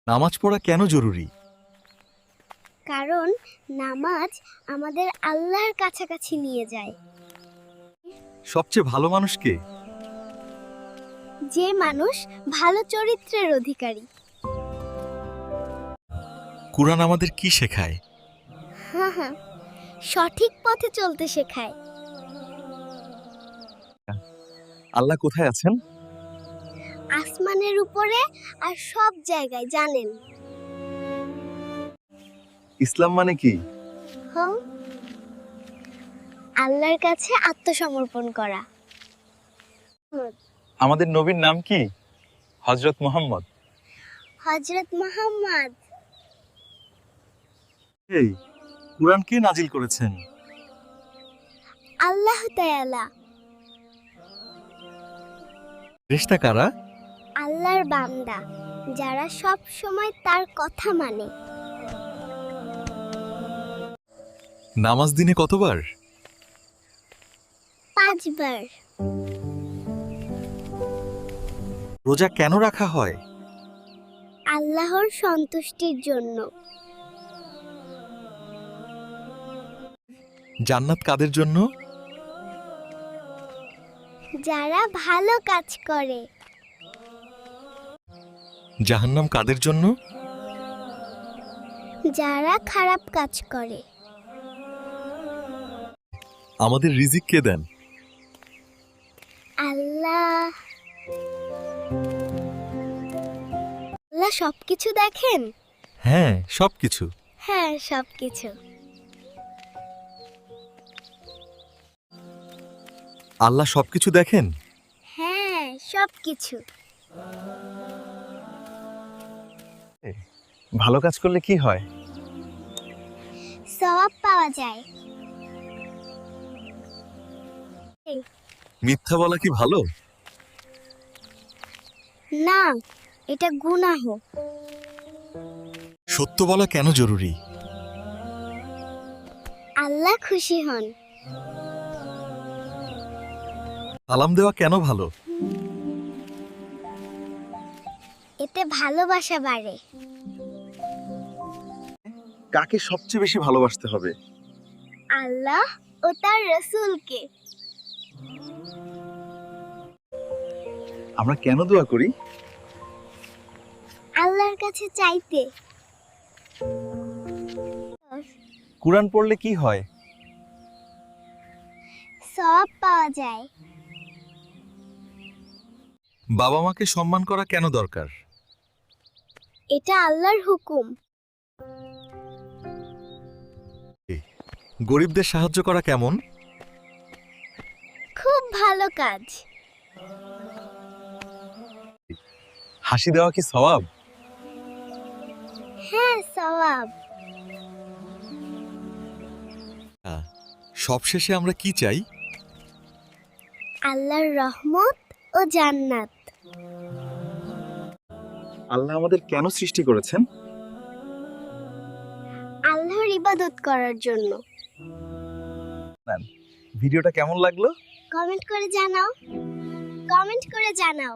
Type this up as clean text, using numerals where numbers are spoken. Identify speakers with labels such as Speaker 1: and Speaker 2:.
Speaker 1: নামাজ পড়া কেন জরুরি?
Speaker 2: কারণ নামাজ আমাদের আল্লাহর কাছাকাছি নিয়ে যায়।
Speaker 1: সবচেয়ে ভালো মানুষ কে?
Speaker 2: যে মানুষ ভালো চরিত্রের অধিকারী।
Speaker 1: কুরআন আমাদের কি শেখায়?
Speaker 2: হ্যাঁ, সঠিক পথে চলতে শেখায়।
Speaker 1: আল্লাহ কোথায় আছেন?
Speaker 2: আসমানের উপরে আর সব জায়গায় জানেন।
Speaker 1: ইসলাম মানে কি?
Speaker 2: হ্যাঁ, আল্লাহর কাছে আত্মসমর্পণ করা।
Speaker 1: আমাদের নবীর নাম কি? হযরত মুহাম্মদ।
Speaker 2: হযরত মুহাম্মদ।
Speaker 1: এই কুরআন কে নাজিল করেছেন?
Speaker 2: আল্লাহ তাআলা।
Speaker 1: ফেরেশতা কারা?
Speaker 2: আল্লাহর বান্দা যারা সব সময় তার কথা মানে।
Speaker 1: নামাজ দিনে কতবার?
Speaker 2: 5 বার।
Speaker 1: রোজা কেন রাখা হয়?
Speaker 2: আল্লাহর সন্তুষ্টির জন্য।
Speaker 1: জান্নাত কাদের জন্য?
Speaker 2: যারা ভালো কাজ করে।
Speaker 1: জাহান্নাম কাদের জন্য?
Speaker 2: যারা খারাপ কাজ করে।
Speaker 1: আমাদের রিজিক কে দেন?
Speaker 2: আল্লাহ। আল্লাহ সবকিছু দেখেন।
Speaker 1: হ্যাঁ, সবকিছু।
Speaker 2: হ্যাঁ, সবকিছু।
Speaker 1: আল্লাহ সবকিছু দেখেন?
Speaker 2: হ্যাঁ, সবকিছু।
Speaker 1: ভালো কাজ করলে কি হয়?
Speaker 2: সওয়াব পাওয়া যায়।
Speaker 1: মিথ্যা বলা কি ভালো?
Speaker 2: না, এটা গুনাহ।
Speaker 1: সত্য বলা কেন জরুরি?
Speaker 2: আল্লাহ খুশি হন।
Speaker 1: সালাম দেওয়া কেন ভালো?
Speaker 2: এতে ভালোবাসা বাড়ে।
Speaker 1: কাকে সবচেয়ে বেশি ভালোবাসতে হবে?
Speaker 2: আল্লাহ ও তার রাসূলকে।
Speaker 1: আমরা কেন দোয়া করি?
Speaker 2: আল্লাহর কাছে চাইতে।
Speaker 1: কুরআন পড়লে কি হয়?
Speaker 2: সওয়াব পাওয়া যায়।
Speaker 1: বাবা মাকে সম্মান করা কেন দরকার?
Speaker 2: এটা আল্লাহর হুকুম।
Speaker 1: গরিবদের সাহায্য করা কেমন?
Speaker 2: খুব ভালো কাজ।
Speaker 1: হাসি দেওয়া কি সওয়াব?
Speaker 2: হ্যাঁ, সওয়াব।
Speaker 1: সবশেষে আমরা কি চাই?
Speaker 2: আল্লাহর রহমত ও জান্নাত।
Speaker 1: আল্লাহ আমাদের কেন সৃষ্টি করেছেন?
Speaker 2: আল্লাহর ইবাদত করার জন্য।
Speaker 1: ভিডিওটা কেমন লাগলো?
Speaker 2: কমেন্ট করে জানাও। কমেন্ট করে জানাও।